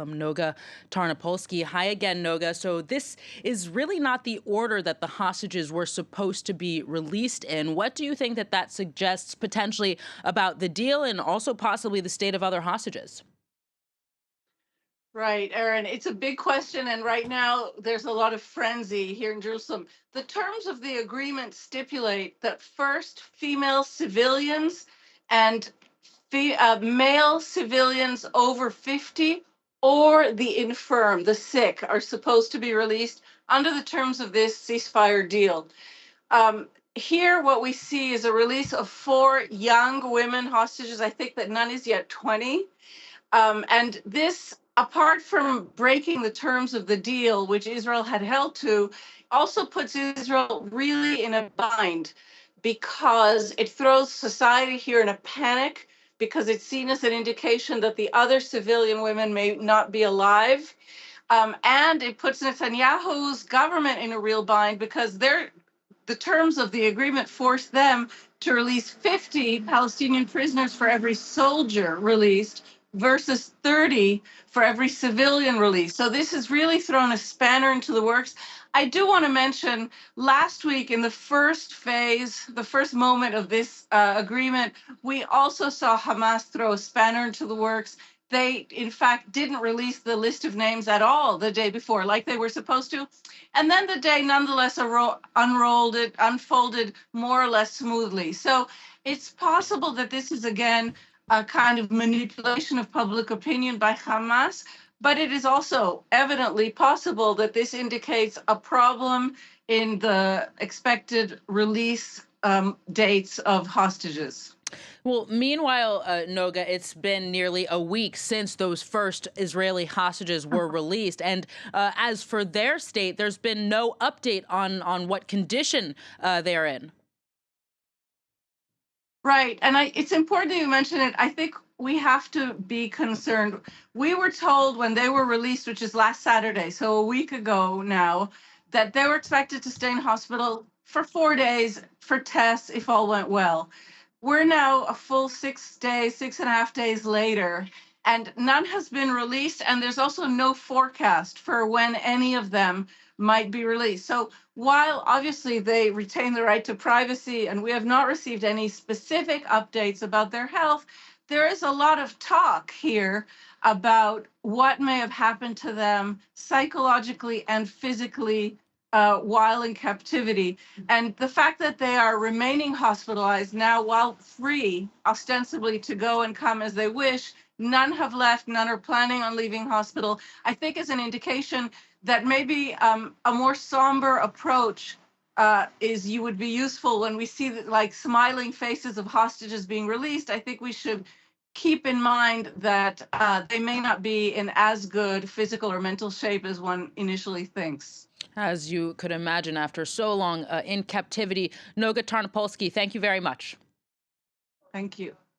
Noga Tarnopolsky. Hi again, Noga. So this is really not the order that the hostages were supposed to be released in. What do you think that suggests potentially about the deal and also possibly the state of other hostages? Right, Aaron. It's a big question, and right now there's a lot of frenzy here in Jerusalem. The terms of the agreement stipulate that first female civilians and male civilians over 50 or the infirm, the sick, are supposed to be released under the terms of this ceasefire deal. Here, what we see is a release of four young women hostages. I think that none is yet 20. And this, apart from breaking the terms of the deal, which Israel had held to, also puts Israel really in a bind because it throws society here in a panic because it's seen as an indication that the other civilian women may not be alive. And it puts Netanyahu's government in a real bind because the terms of the agreement force them to release 50 Palestinian prisoners for every soldier released versus 30 for every civilian released. So this has really thrown a spanner into the works. I do want to mention last week in the first phase, the first moment of this agreement, we also saw Hamas throw a spanner into the works. They, in fact, didn't release the list of names at all the day before, like they were supposed to. And then the day nonetheless unfolded more or less smoothly. So it's possible that this is again a kind of manipulation of public opinion by Hamas, but it is also evidently possible that this indicates a problem in the expected release dates of hostages. Well, meanwhile, Noga, it's been nearly a week since those first Israeli hostages were released. And as for their state, there's been no update on what condition they're in. Right. And it's important that you mention it. I think we have to be concerned. We were told when they were released, which is last Saturday, so a week ago now, that they were expected to stay in hospital for 4 days for tests if all went well. We're now a full 6 days, 6.5 days later, and none has been released. And there's also no forecast for when any of them might be released. So while obviously they retain the right to privacy and we have not received any specific updates about their health, there is a lot of talk here about what may have happened to them psychologically and physically while in captivity. And the fact that they are remaining hospitalized now while free, ostensibly to go and come as they wish, none have left, none are planning on leaving hospital, I think is an indication that maybe a more somber approach is you would be useful when we see like smiling faces of hostages being released. I think we should keep in mind that they may not be in as good physical or mental shape as one initially thinks. As you could imagine, after so long in captivity. Noga Tarnopolsky, thank you very much. Thank you.